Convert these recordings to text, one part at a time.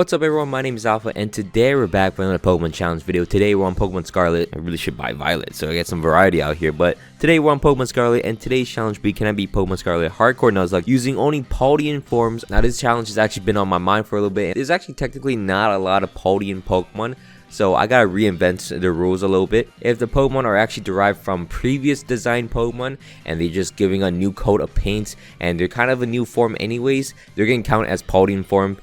What's up everyone, my name is Alpha and today we're back with another Pokemon challenge video. Today we're on Pokemon Scarlet. I really should buy Violet so I get some variety out here, but today we're on Pokemon Scarlet and today's challenge be, can I beat Pokemon Scarlet Hardcore Nuzlocke using only Paldean forms? Now this challenge has actually been on my mind for a little bit. There's actually technically not a lot of Paldean Pokemon, so I gotta reinvent the rules a little bit. If the Pokemon are actually derived from previous designed Pokemon and they're just giving a new coat of paint and they're kind of a new form anyways, they're gonna count as Paldean form.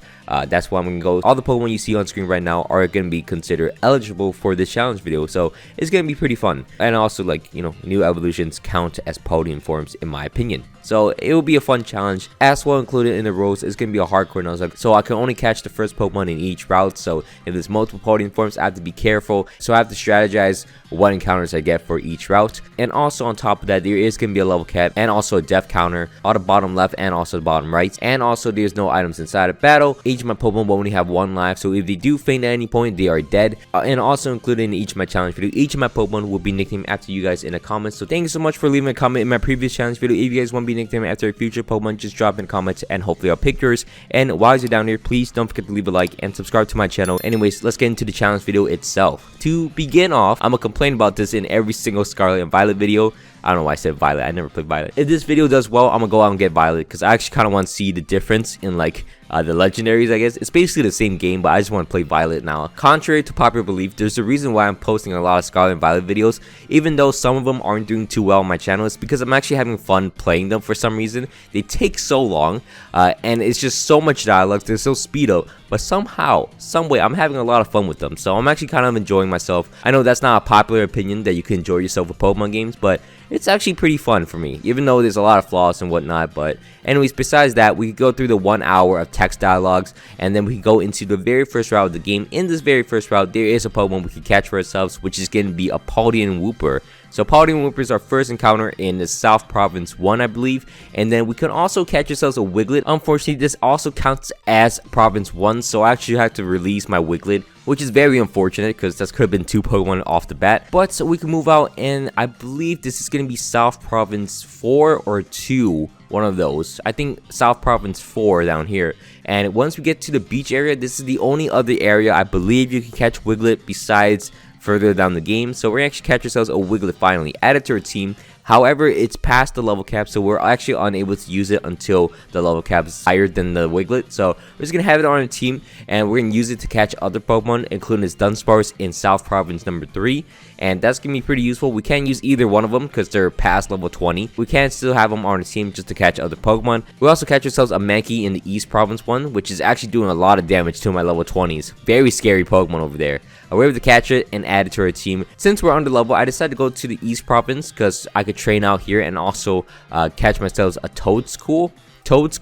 That's why I'm gonna go. All the Pokemon you see on screen right now are gonna be considered eligible for this challenge video, so it's gonna be pretty fun. And also, like, you know, new evolutions count as Paldean forms in my opinion. So it will be a fun challenge. As well included in the rules, it's gonna be a hardcore Nuzlocke, so I can only catch the first Pokemon in each route. So if there's multiple Paldean forms, I have to be careful. So I have to strategize what encounters I get for each route. And also on top of that, there is gonna be a level cap and also a death counter on the bottom left and also the bottom right. And also there's no items inside a battle. Each of my Pokemon will only have one life, so if they do faint at any point, they are dead. And also included in each of my challenge video, each of my Pokemon will be nicknamed after you guys in the comments. So thank you so much for leaving a comment in my previous challenge video. If you guys want to be nicknamed after a future Pokemon, just drop in comments and hopefully I'll pick yours. And while you're down here, please don't forget to leave a like and subscribe to my channel. Anyways, let's get into the challenge video itself. To begin off, I'm gonna complain about this in every single Scarlet and Violet video. I don't know why I said Violet. I never played Violet. If this video does well, I'm gonna go out and get Violet because I actually kind of want to see the difference in like the legendaries. I guess it's basically the same game, but I just want to play Violet now. Contrary to popular belief, there's a reason why I'm posting a lot of Scarlet and Violet videos, even though some of them aren't doing too well on my channel. It's because I'm actually having fun playing them for some reason. They take so long, and it's just so much dialogue. They're so speed up, but somehow, some way, I'm having a lot of fun with them. So I'm actually kind of enjoying myself. I know that's not a popular opinion that you can enjoy yourself with Pokemon games, but it's actually pretty fun for me, even though there's a lot of flaws and whatnot. But anyways, besides that, we could go through the 1 hour of text dialogues, and then we can go into the very first route of the game. In this very first route, there is a Pokemon we can catch for ourselves, which is going to be a Paldean Wooper. So Paldean Wooper is our first encounter in the South Province 1, I believe. And then we can also catch ourselves a Wiglet. Unfortunately, this also counts as Province 1, so I actually have to release my Wiglet, which is very unfortunate because that could have been 2 Pokemon off the bat. But so we can move out, and I believe this is going to be South Province 4 or 2. One of those. I think South Province 4 down here. And once we get to the beach area, this is the only other area I believe you can catch Wiglet besides further down the game. So we're actually catch ourselves a Wiglet finally, added to our team. However, it's past the level cap, so we're actually unable to use it until the level cap is higher than the Wiglet. So we're just gonna have it on our team, and we're gonna use it to catch other Pokemon, including this Dunsparce in South Province number 3. And that's gonna be pretty useful. We can't use either one of them because they're past level 20. We can still have them on our team just to catch other Pokemon. We also catch ourselves a Mankey in the East Province 1, which is actually doing a lot of damage to my level 20s. Very scary Pokemon over there. We're able to catch it and add it to our team. Since we're under level, I decided to go to the East Province because I could train out here and also catch myself a Toadstool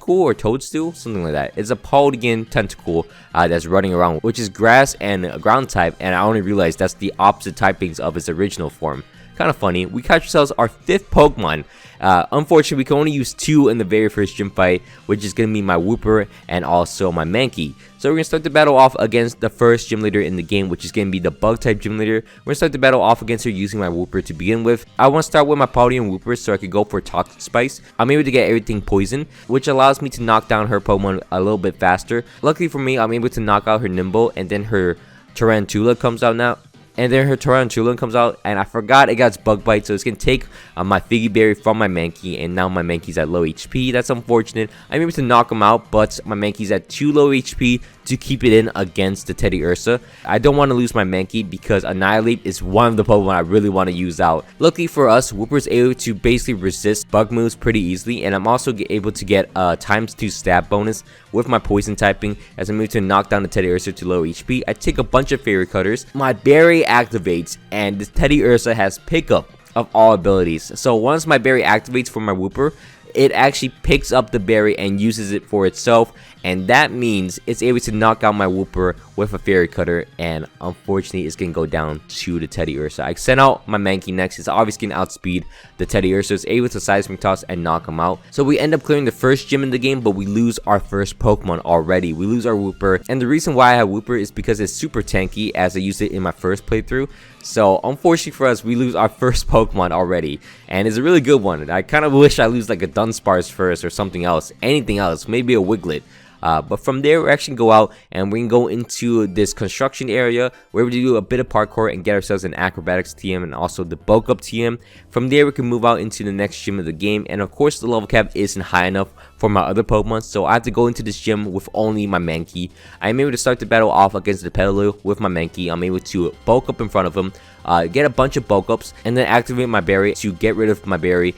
or Toadstool, something like that. It's a Paldean tentacle that's running around, which is grass and a ground type, and I only realized that's the opposite typings of its original form. Kind of funny. We catch ourselves our 5th Pokemon. Unfortunately, we can only use 2 in the very first gym fight, which is going to be my Wooper and also my Mankey. So we're going to start the battle off against the first gym leader in the game, which is going to be the bug type gym leader. We're going to start the battle off against her using my Wooper to begin with. I want to start with my Paldean Wooper so I could go for Toxic Spice. I'm able to get everything poison, which allows me to knock down her Pokemon a little bit faster. Luckily for me, I'm able to knock out her Nimble, and then her Tarantula comes out now. And then her Tarantula comes out, and I forgot it got Bug Bite, so it's going to take my Figgy Berry from my Mankey, and now my Mankey's at low HP. That's unfortunate. I'm able to knock him out, but my Mankey's at 2 low HP to keep it in against the Teddy Ursa. I don't want to lose my Mankey because Annihilate is one of the Pokemon I really want to use out. Luckily for us, Wooper's able to basically resist bug moves pretty easily, and I'm also able to get a ×2 stab bonus with my poison typing as I'm able to knock down the Teddy Ursa to low HP. I take a bunch of Fairy Cutters. My Berry activates, and the Teddy Ursa has pickup of all abilities. So once my Berry activates for my Wooper, it actually picks up the berry and uses it for itself, and that means it's able to knock out my Wooper with a Fairy Cutter, and unfortunately it's gonna go down to the Teddy Ursa. I sent out my Mankey next. It's obviously gonna outspeed the Teddy Ursa. It's able to Seismic Toss and knock him out. So we end up clearing the first gym in the game, but we lose our first Pokemon already. We lose our Wooper, and the reason why I have Wooper is because it's super tanky as I used it in my first playthrough. So unfortunately for us, we lose our first Pokemon already, and it's a really good one. I kind of wish I lose like a Dunsparce first or something else, anything else, maybe a Wiglet. But from there, we're actually going to go out and we're going to go into this construction area where we do a bit of parkour and get ourselves an acrobatics TM and also the bulk up TM. From there, we can move out into the next gym of the game, and of course the level cap isn't high enough for my other Pokemon, so I have to go into this gym with only my Mankey. I'm able to start the battle off against the Paldean with my Mankey. I'm able to bulk up in front of him, get a bunch of bulk ups, and then activate my berry to get rid of my berry,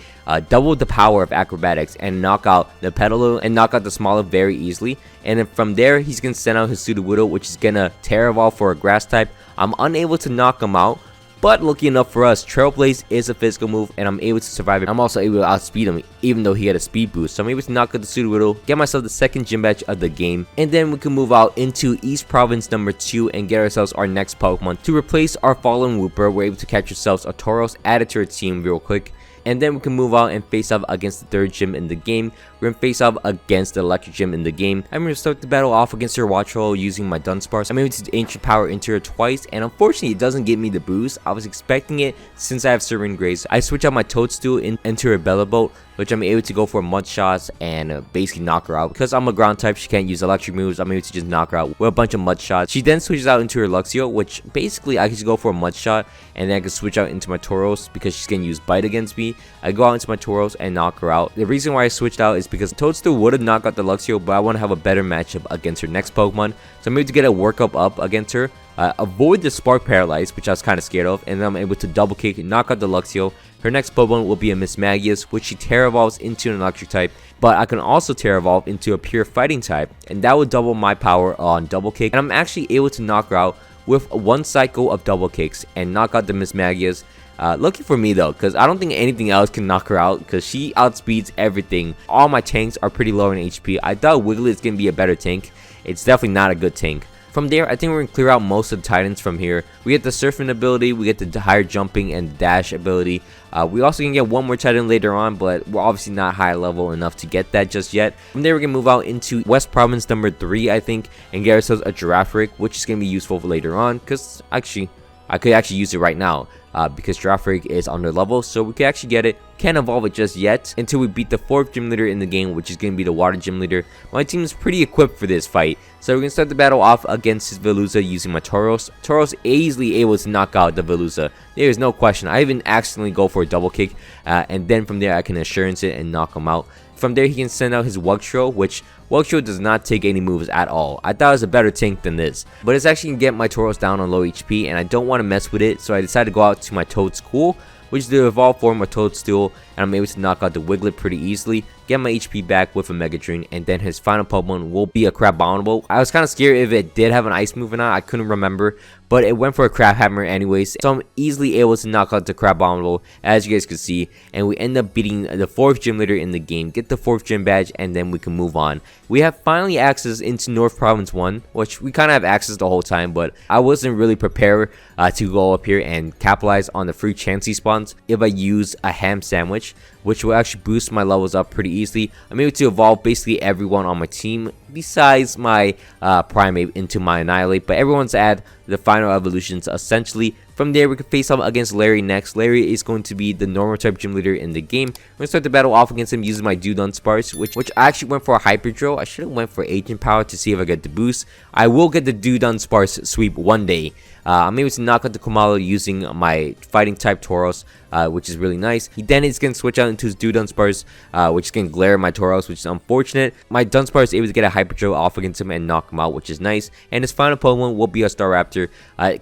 double the power of acrobatics, and knock out the Paldean and knock out the Smaller very easily. And then from there, he's gonna send out his Sudowoodo, which is gonna Terra Evolve for a grass type. I'm unable to knock him out, but lucky enough for us, Trailblaze is a physical move and I'm able to survive it. I'm also able to outspeed him even though he had a speed boost. So I'm able to knock out the Sudowoodo, get myself the second gym badge of the game, and then we can move out into East Province number 2 and get ourselves our next Pokemon. To replace our fallen Wooper, we're able to catch ourselves a Tauros, add it to our team real quick. And then we can move out and face off against the third gym in the game. We're gonna face off against the electric gym in the game. I'm gonna start the battle off against her Watchroll using my Dunsparce. I'm able to ancient power into her twice, and unfortunately it doesn't give me the boost. I was expecting it since I have Serene Grace. I switch out my Toadstool into her Bellavolt, which I'm able to go for mud shots and basically knock her out. Because I'm a ground type, she can't use electric moves. I'm able to just knock her out with a bunch of mud shots. She then switches out into her Luxio, which basically I can just go for a mud shot, and then I can switch out into my Tauros because she's gonna use bite against me. I go out into my Tauros and knock her out. The reason why I switched out is because Toadstool would have knocked out the Luxio, but I want to have a better matchup against her next Pokemon. So I'm able to get a workup up against her, avoid the Spark Paralyze, which I was kind of scared of, and then I'm able to double kick and knock out the Luxio. Her next Pokemon will be a Mismagius, which she Terra Evolves into an electric type, but I can also Terra Evolve into a pure fighting type, and that would double my power on double kick, and I'm actually able to knock her out with one cycle of double kicks and knock out the Mismagius. Lucky for me though, because I don't think anything else can knock her out because she outspeeds everything. All my tanks are pretty low in HP. I thought Wiglet's gonna be a better tank. It's definitely not a good tank. From there, I think we're going to clear out most of the Titans from here. We get the Surfing ability, we get the higher jumping and dash ability. We also can get one more Titan later on, but we're obviously not high level enough to get that just yet. From there, we're going to move out into West Province number 3, I think, and get ourselves a Girafarig, which is going to be useful for later on, because actually, I could actually use it right now. Because Girafarig is under level, so we can actually get it. Can't evolve it just yet until we beat the 4th gym leader in the game, which is going to be the water gym leader. My team is pretty equipped for this fight, so we're going to start the battle off against his Veluza using my Tauros. Tauros easily able to knock out the Veluza. There is no question. I even accidentally go for a double kick, and then from there I can assurance it and knock him out. From there, he can send out his Wugtro, which Wugtro does not take any moves at all. I thought it was a better tank than this, but it's actually going to get my Tauros down on low HP, and I don't want to mess with it, so I decided to go out to my Toadstool, which is the evolved form of Toadstool, and I'm able to knock out the Wiglet pretty easily, get my HP back with a Mega Drain, and then his final Pokemon will be a Crabominable. I was kind of scared if it did have an ice move or not. I couldn't remember, but it went for a Crab Hammer anyways, so I'm easily able to knock out the Crabominable, as you guys can see, and we end up beating the 4th gym leader in the game, get the 4th gym badge, and then we can move on. We have finally access into North Province 1, which we kind of have access the whole time, but I wasn't really prepared to go up here and capitalize on the free Chansey spawns if I use a ham sandwich, which will actually boost my levels up pretty easily. I'm able to evolve basically everyone on my team besides my Primeape into my Annihilate, but everyone's at the final evolutions essentially. From there, we can face off against Larry next. Larry is going to be the normal type gym leader in the game. We're going to start the battle off against him using my Dunsparce, which I actually went for a Hyper Drill. I should have went for Agent Power to see if I get the boost. I will get the Dunsparce sweep one day. I'm able to knock out the Komalo using my fighting type Tauros, which is really nice. He then is going to switch out into his Dunsparce, which is going to glare at my Tauros, which is unfortunate. My Dunsparce is able to get a Hyper Drill off against him and knock him out, which is nice. And his final Pokemon will be a Staraptor.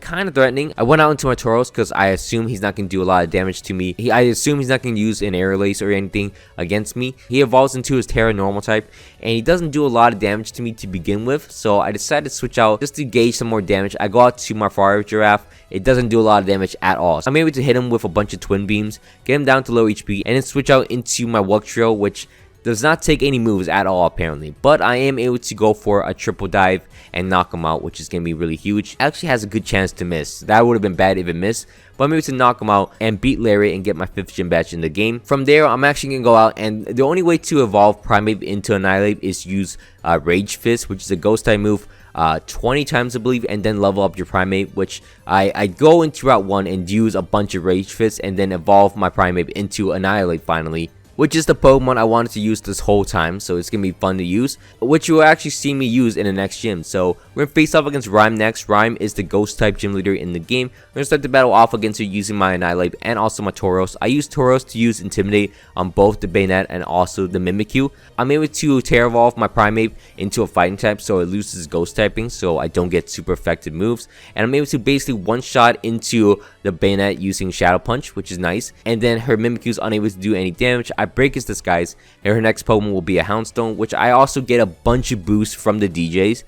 Kind of threatening. I went out into my Tauros because I assume he's not going to do a lot of damage to me. I assume he's not going to use an Air Lace or anything against me. He evolves into his Terra normal type, and he doesn't do a lot of damage to me to begin with. So I decided to switch out just to gauge some more damage. I go out to my Fire Giraffe. It doesn't do a lot of damage at all. So I'm able to hit him with a bunch of Twin Beams, get him down to low HP, and then switch out into my Wugtrio, which does not take any moves at all apparently, but I am able to go for a triple dive and knock him out, which is going to be really huge. Actually has a good chance to miss. That would have been bad if it missed, but I'm able to knock him out and beat Larry and get my 5th gym badge in the game. From there, I'm actually going to go out, and the only way to evolve Primeape into Annihilate is use Rage Fist, which is a ghost type move 20 times I believe, and then level up your Primeape, which I go into Route 1 and use a bunch of Rage Fists and then evolve my Primeape into Annihilate finally. which is the Pokemon I wanted to use this whole time, so it's gonna be fun to use, which you will actually see me use in the next gym. So we're gonna face off against Rhyme next. Rhyme is the ghost type gym leader in the game. We're gonna start the battle off against her using my Annihilate and also my Tauros. I use Tauros to use Intimidate on both the Bayonet and also the Mimikyu. I'm able to Terra Evolve my Primeape into a fighting type, so it loses ghost typing, so I don't get super effective moves, and I'm able to basically one-shot into the Bayonet using Shadow Punch, which is nice. And then her Mimikyu is unable to do any damage. I break his disguise, and her next Pokemon will be a Houndstone, which I also get a bunch of boosts from the DJs.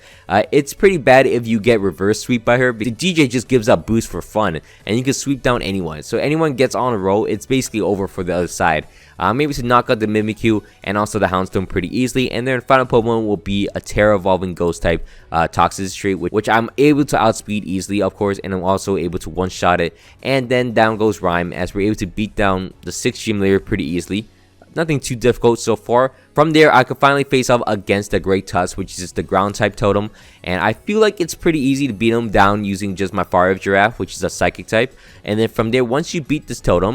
It's pretty bad if you get reverse sweep by her, but the DJ just gives out boosts for fun, and you can sweep down anyone. So anyone gets on a roll, it's basically over for the other side. I'm able to knock out the Mimikyu and also the Houndstone pretty easily, and then final Pokemon will be a Terra Evolving Ghost type Toxicity trait, which I'm able to outspeed easily, of course, and I'm also able to one-shot it. And then down goes Rhyme, as we're able to beat down the 6th gym leader pretty easily. Nothing too difficult so far. From there, I could finally face off against the Great Tusk, which is the ground type totem, and I feel like it's pretty easy to beat him down using just my Fire Giraffe, which is a psychic type. And then from there, once you beat this Titan,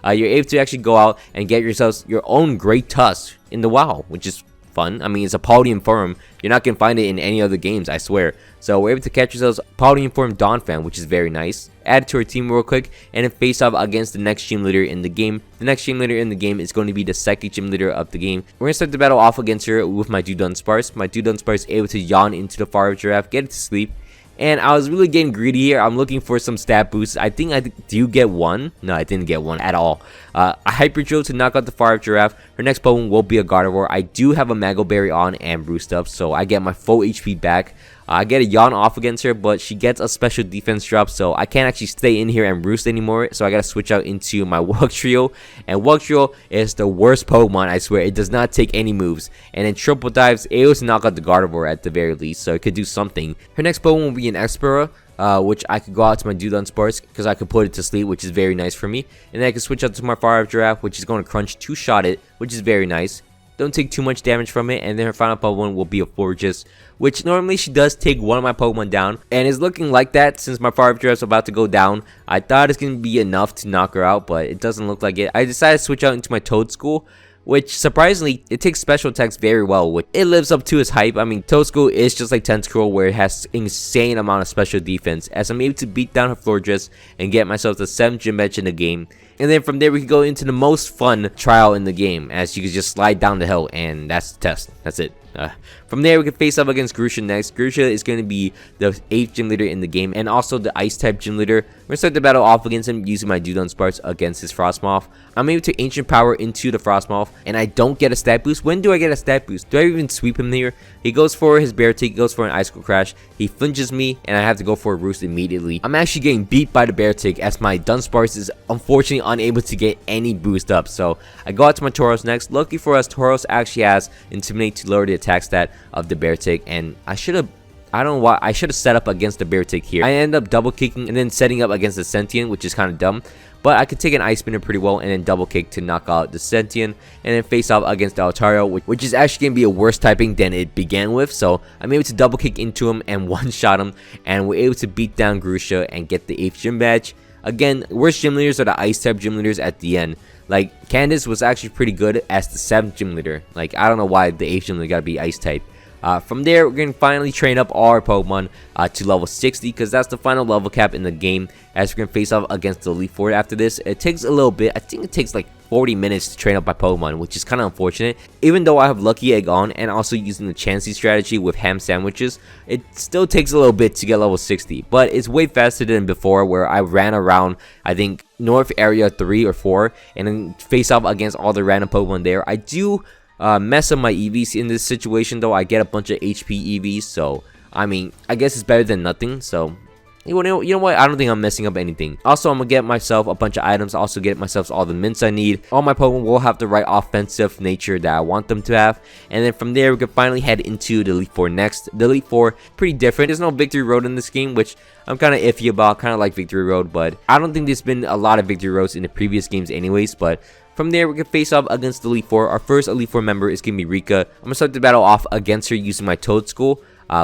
you're able to actually go out and get yourselves your own Great Tusk in the WoW, which is fun. I mean, it's a Paldean form. You're not gonna find it in any other games, I swear. So we're able to catch ourselves Paldean form Donphan, which is very nice. Add it to our team real quick, and then face off against the next gym leader in the game. The next gym leader in the game is going to be the psychic gym leader of the game. We're gonna start the battle off against her with my Dunsparce. My Dunsparce is able to yawn into the Fire Giraffe, get it to sleep. And I was really getting greedy here. I'm looking for some stat boosts. I think I do get one. No, I didn't get one at all. A Hyper Drill to knock out the Fire Giraffe. Her next Pokemon will be a Gardevoir. I do have a Mago Berry on and Roost up, so I get my full HP back. I get a yawn off against her, but she gets a special defense drop, so I can't actually stay in here and roost anymore. So I gotta switch out into my Wugtrio, and Wugtrio is the worst Pokemon, I swear. It does not take any moves, and then triple dives, able to knock out the Gardevoir at the very least, so it could do something. Her next Pokemon will be an Expera, which I could go out to my Dunsparce because I could put it to sleep, which is very nice for me. And then I can switch out to my Fire Giraffe, which is going to crunch 2-shot it, which is very nice. Don't take too much damage from it, and then her final Pokemon will be a Florges, which normally she does take one of my Pokemon down, and it's looking like that since my Fire Giraffe is about to go down. I thought it's going to be enough to knock her out, but it doesn't look like it. I decided to switch out into my Toedscool, which surprisingly, it takes special attacks very well, which it lives up to its hype. I mean, Toedscool is just like Tentacruel, where it has insane amount of special defense, as I'm able to beat down her Florges and get myself the 7th gym badge in the game. And then from there, we can go into the most fun trial in the game, as you can just slide down the hill, and that's the test. That's it. From there, we can face up against Grusha next. Grusha is going to be the 8th gym leader in the game, and also the Ice type gym leader. We're going to start the battle off against him using my Dunsparce against his Frostmoth. I'm able to Ancient Power into the Frostmoth, and I don't get a stat boost. When do I get a stat boost? Do I even sweep him here? He goes for his Bear Tick, he goes for an Icicle Crash. He flinches me, and I have to go for a Roost immediately. I'm actually getting beat by the Bear Tick, as my Dunsparce is unfortunately unable to get any boost up. So I go out to my Tauros next. Lucky for us, Tauros actually has Intimidate to lower the attack stat of the Bear Tick, and I don't know why I should have set up against the Bear Tick here. I end up double kicking and then setting up against the Sentient, which is kind of dumb. But I could take an Ice Spinner pretty well and then double kick to knock out the Sentient, and then face off against the Altario, which is actually going to be a worse typing than it began with. So I'm able to double kick into him and one-shot him, and we're able to beat down Grusha and get the 8th gym badge. Again, worst gym leaders are the Ice type gym leaders at the end. Like, Candace was actually pretty good as the 7th gym leader. Like, I don't know why the 8th gym leader gotta be Ice type. From there, we're going to finally train up all our Pokemon to level 60, because that's the final level cap in the game, as we're going to face off against the Elite Four after this. It takes a little bit. I think it takes like 40 minutes to train up my Pokemon, which is kind of unfortunate. Even though I have Lucky Egg on and also using the Chansey strategy with ham sandwiches, it still takes a little bit to get level 60. But it's way faster than before, where I ran around, I think, North Area 3 or 4, and then face off against all the random Pokemon there. I do mess up my EVs in this situation, though. I get a bunch of HP EVs, so I mean, I guess it's better than nothing. So you know what, I don't think I'm messing up anything. Also, I'm gonna get myself a bunch of items, also get myself all the mints I need. All my Pokemon will have the right offensive nature that I want them to have, and then from there we can finally head into the Elite Four next. The Elite Four, pretty different. There's no Victory Road in this game, which I'm kind of iffy about. Kind of like Victory Road, but I don't think there's been a lot of Victory Roads in the previous games anyways. But from there, we can face off against the Elite Four. Our first Elite Four member is going to be Rika. I'm going to start the battle off against her using my Toedscool.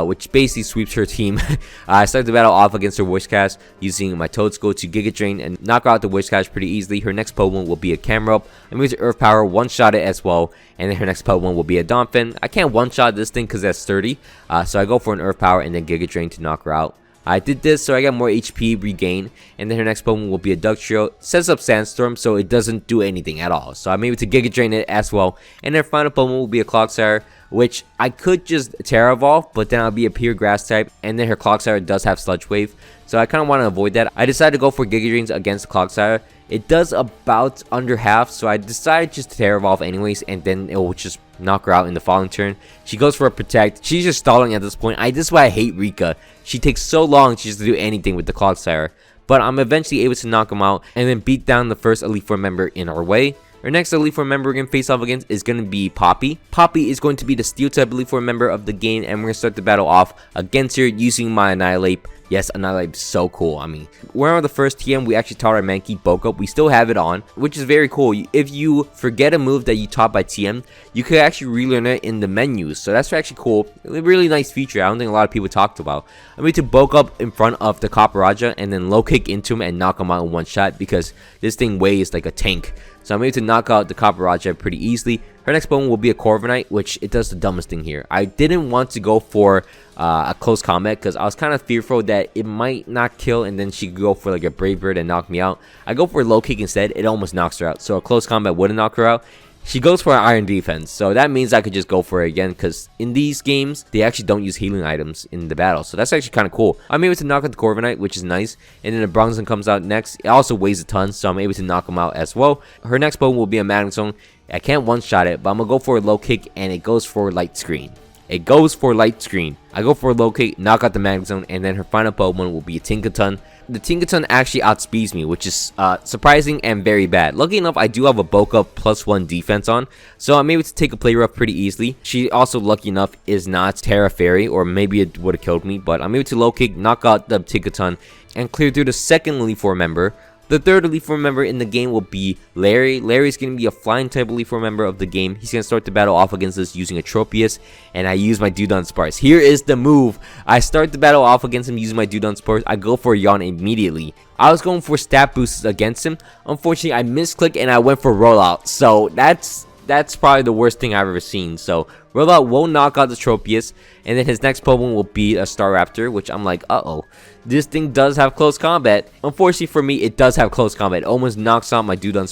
which basically sweeps her team. I started the battle off against her Wish Cast using my Toad Skull to Giga Drain and knock out the Wish Cast pretty easily. Her next Pokemon will be a Camerupt. I'm going to Earth Power, one-shot it as well, and then her next Pokemon will be a Donphin. I can't one-shot this thing because that's sturdy, so I go for an Earth Power and then Giga Drain to knock her out. I did this so I got more HP regain, and then her next Pokemon will be a Dugtrio. Sets up Sandstorm, so it doesn't do anything at all. So I'm able to Giga Drain it as well. And their final Pokemon will be a Clodsire, which I could just Terra Evolve, but then I'll be a pure Grass type. And then her Clodsire does have Sludge Wave, so I kind of want to avoid that. I decided to go for Giga Drains against Clodsire. It does about under half, so I decided just to Terra Evolve anyways, and then it will just knock her out in the following turn. She goes for a Protect. She's just stalling at this point. This is why I hate Rika. She takes so long just to do anything with the Clodsire. But I'm eventually able to knock him out and then beat down the first Elite Four member in our way. Our next Elite Four member we're going to face off against is going to be Poppy. Poppy is going to be the Steel type Elite Four member of the game, and we're going to start the battle off against her using my Annihilate. Yes, Annihilate is so cool. I mean, we're on the first TM. We actually taught our Mankey Bulk Up. We still have it on, which is very cool. If you forget a move that you taught by TM, you could actually relearn it in the menus. So that's actually cool. A really nice feature. I don't think a lot of people talked about. I'm going to Bulk Up in front of the Copperajah and then low kick into him and knock him out in one shot because this thing weighs like a tank. So I'm able to knock out the Copperajah pretty easily. Her next Pokemon will be a Corviknight, which it does the dumbest thing here. I didn't want to go for a close combat because I was kind of fearful that it might not kill and then she could go for like a Brave Bird and knock me out. I go for a low kick instead. It almost knocks her out. So a close combat wouldn't knock her out. She goes for an Iron Defense, so that means I could just go for it again because in these games, they actually don't use healing items in the battle, so that's actually kind of cool. I'm able to knock out the Corviknight, which is nice, and then the Bronzong comes out next. It also weighs a ton, so I'm able to knock him out as well. Her next Pokemon will be a Magneton. I can't one-shot it, but I'm going to go for a low kick, and it goes for Light Screen. It goes for Light Screen. I go for a low kick, knock out the Magneton, and then her final Pokemon will be a Tinkaton. The Tinkaton actually outspeeds me, which is surprising and very bad. Lucky enough, I do have a bulk up +1 defense on, so I'm able to take a play rough pretty easily. She also, lucky enough, is not Terra Fairy, or maybe it would have killed me, but I'm able to low kick, knock out the Tinkaton, and clear through the second Elite Four member. The third Elite Four member in the game will be Larry. Larry's going to be a flying type Elite Four member of the game. He's going to start the battle off against us using a Tropius, and I use my Dewdon Here is the move. I start the battle off against him using my Dewdon. I go for Yawn immediately. I was going for stat boosts against him. Unfortunately, I misclicked and I went for Rollout. So that's probably the worst thing I've ever seen. So Rollout will knock out the Tropius, and then his next Pokemon will be a Staraptor, which I'm like, uh-oh. This thing does have close combat. Unfortunately for me, it does have close combat. It almost knocks out my Dewdon.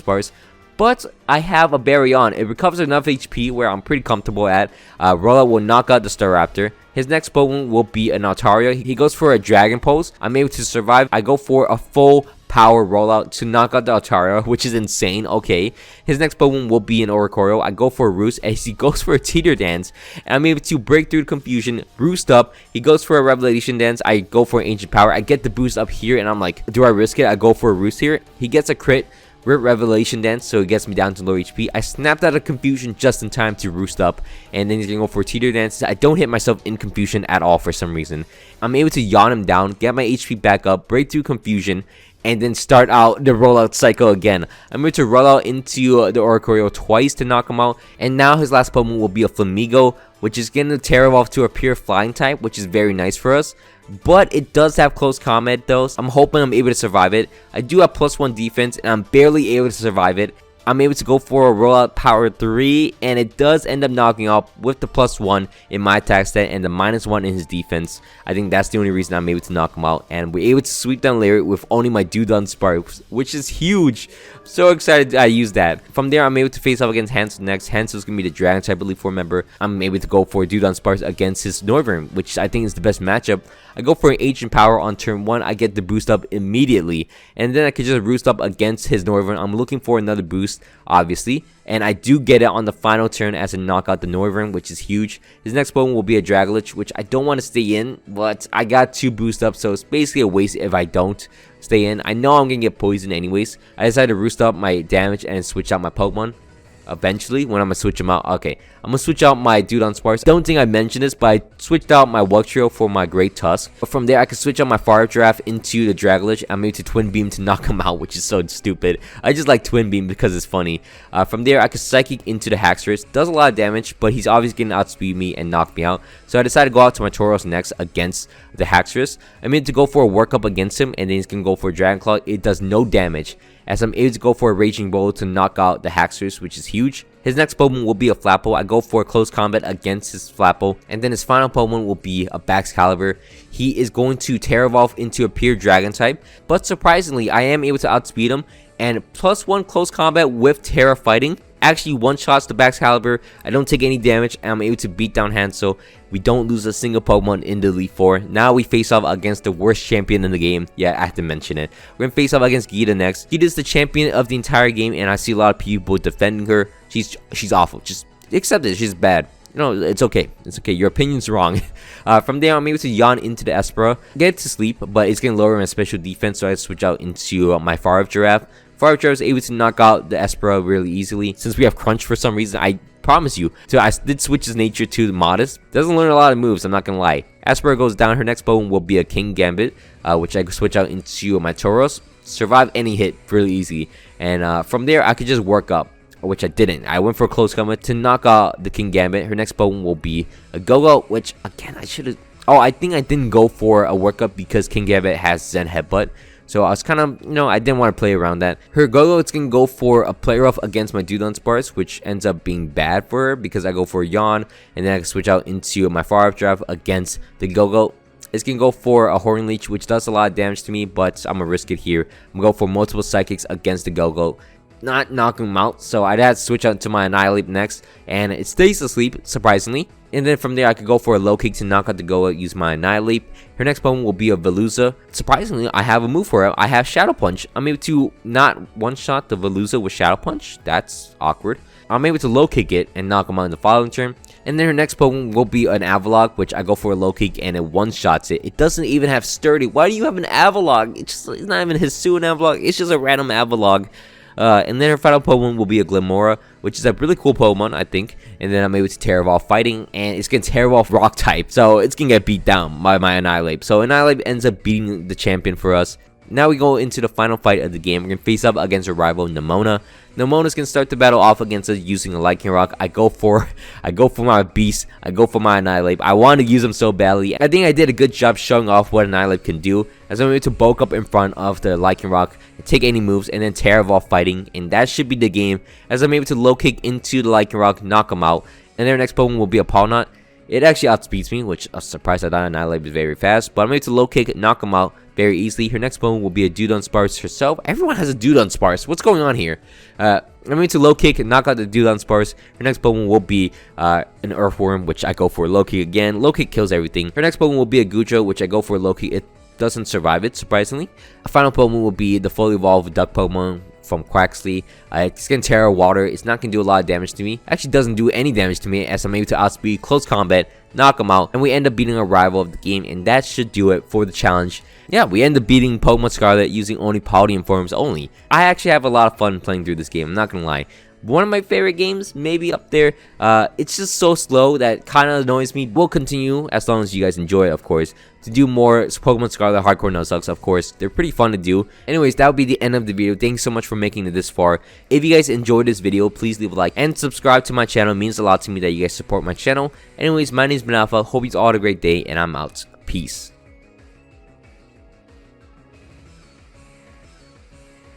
But I have a Baryon. It recovers enough HP where I'm pretty comfortable at. Rollout will knock out the Staraptor. His next Pokemon will be an Altaria. He goes for a Dragon Pulse. I'm able to survive. I go for a full power Rollout to knock out the Altaria, which is insane. Okay. His next Pokemon will be an Oricorio. I go for a Roost as he goes for a Teeter Dance. And I'm able to break through the confusion, Roost up. He goes for a Revelation Dance. I go for an Ancient Power. I get the boost up here and I'm like, do I risk it? I go for a Roost here. He gets a crit. Revelation Dance, so it gets me down to low HP. I snapped out of confusion just in time to Roost up, and then he's gonna go for Teeter Dance. I don't hit myself in confusion at all for some reason. I'm able to yawn him down, get my HP back up, break through confusion, and then start out the rollout cycle again. I'm going to roll out into the Oricorio twice to knock him out, and now his last Pokemon will be a Flamigo, which is going to Terra Evolve to a pure flying type, which is very nice for us. But it does have close combat though, so I'm hoping I'm able to survive it. I do have +1 defense, and I'm barely able to survive it. I'm able to go for a rollout power 3, and it does end up knocking off with the +1 in my attack stat and the -1 in his defense. I think that's the only reason I'm able to knock him out, and we're able to sweep down Larry with only my Dewdon Sparks, which is huge. So excited I used that. From there, I'm able to face off against Hansel next. Hansel's gonna be the Dragon type Elite Four member. I'm able to go for Dewdon Sparks against his Northern, which I think is the best matchup. I go for an Ancient Power on turn 1. I get the boost up immediately, and then I can just Roost up against his Northern. I'm looking for another boost, obviously, and I do get it on the final turn as a knockout the Northern, which is huge. His next Pokemon will be a Dragolich, which I don't want to stay in, but I got 2 boost up, so it's basically a waste if I don't stay in. I know I'm gonna get poisoned anyways. I decided to Roost up my damage and switch out my Pokemon. eventually when I'm gonna switch them out. Okay, I'm gonna switch out my Dudunsparce. Don't think I mentioned this, but I switched out my Wuxtrio for my Great Tusk. But from there, I can switch out my Fire Giraffe into the Dragolich. I'm able to Twin Beam to knock him out, which is so stupid. I just like Twin Beam because it's funny. From there, I can Psychic into the Haxorus. Does a lot of damage, but he's obviously going to outspeed me and knock me out. So I decided to go out to my Tauros next against the Haxorus. I'm able to go for a workup against him, and then he's going to go for a Dragon Claw. It does no damage, as I'm able to go for a Raging Bull to knock out the Haxorus, which is huge. His next Pokemon will be a Flapple. I go for a close combat against his Flapple, and then his final Pokemon will be a Baxcalibur. He is going to Terra Evolve into a pure Dragon type, but surprisingly, I am able to outspeed him, and +1 close combat with Terra Fighting actually one-shots the Baxcalibur. I don't take any damage, and I'm able to beat down Hansel. We don't lose a single Pokemon in the Elite Four. Now we face off against the worst champion in the game. Yeah, I have to mention it. We're gonna face off against Geeta next. Geeta is the champion of the entire game, and I see a lot of people defending her. She's awful. Just accept it. She's bad. No, it's okay. It's okay. Your opinion's wrong. From there, I'm able to yawn into the Espera, get to sleep, but it's going to lower my special defense, so I switch out into my Fire Giraffe. Fire Giraffe is able to knock out the Espera really easily. Since we have Crunch for some reason, I promise you. So I did switch his nature to Modest. Doesn't learn a lot of moves, I'm not going to lie. Espera goes down. Her next Pokemon will be a King Gambit, which I can switch out into my Tauros. Survive any hit really easy. And from there, I could just work up, which I didn't. I went for a close combat to knock out the King Gambit. Her next Pokemon will be a Go-Go, which again I should have. Oh, I think I didn't go for a workup because King Gambit has Zen Headbutt. So I was kind of, I didn't want to play around that. Her Go-Go, it's going to go for a Play Rough against my Dudunsparce, which ends up being bad for her because I go for a Yawn, and then I can switch out into my Fire Draft against the Go-Go. It's going to go for a Horn Leech, which does a lot of damage to me, but I'm going to risk it here. I'm going to go for multiple Psychics against the Go-Go. Not knocking him out, so I'd have to switch out to my Annihilate next, and it stays asleep, surprisingly. And then from there, I could go for a low kick to knock out the Go-Go, use my Annihilate. Her next Pokemon will be a Veluza. Surprisingly, I have a move for her. I have Shadow Punch. I'm able to not one-shot the Veluza with Shadow Punch. That's awkward. I'm able to low kick it and knock him out in the following turn. And then her next Pokemon will be an Avalok, which I go for a low kick and it one-shots it. It doesn't even have Sturdy. Why do you have an Avalok? It's not even Hisuian Avalok. It's just a random Avalok. And then her final Pokemon will be a Glimmora, which is a really cool Pokemon, I think. And then I'm able to Terra Evolve Fighting, and it's going to Terra Evolve Rock type, so it's going to get beat down by my Annihilate. So Annihilate ends up beating the champion for us. Now we go into the final fight of the game. We're going to face up against our rival, Nemona. Nemona's going to start the battle off against us using a Lightning Rock. I go for my Beast. I go for my Annihilate. I want to use him so badly. I think I did a good job showing off what Annihilate can do, as I'm able to bulk up in front of the Lightning Rock, take any moves, and then Terra Evolve Fighting. And that should be the game, as I'm able to low kick into the Lightning Rock, knock him out. And their next Pokemon will be a Paldean. It actually outspeeds me, which a surprise. I thought Annihilate is very fast, but I'm able to low kick, knock him out very easily. Her next Pokemon will be a Dudunsparce herself. Everyone has a Dudunsparce. What's going on here? I'm able to low kick, knock out the Dudunsparce. Her next Pokemon will be an Earthworm, which I go for a low kick again. Low kick kills everything. Her next Pokemon will be a Gujo, which I go for a low kick. It doesn't survive it, surprisingly. A final Pokemon will be the fully evolved Duck Pokemon from Quaxly. It's going to Terra Water. It's not going to do a lot of damage to me. Actually doesn't do any damage to me, as I'm able to outspeed, close combat, knock him out, and we end up beating a rival of the game, and that should do it for the challenge. Yeah, we end up beating Pokemon Scarlet using only Paldean forms only. I actually have a lot of fun playing through this game, I'm not going to lie. One of my favorite games, maybe up there. It's just so slow that kind of annoys me. We'll continue, as long as you guys enjoy it, of course, to do more Pokemon Scarlet Hardcore Nuzlocke, of course. They're pretty fun to do. Anyways, that will be the end of the video. Thanks so much for making it this far. If you guys enjoyed this video, please leave a like and subscribe to my channel. It means a lot to me that you guys support my channel. Anyways, my name's been Alpha. Hope you all had a great day, and I'm out. Peace.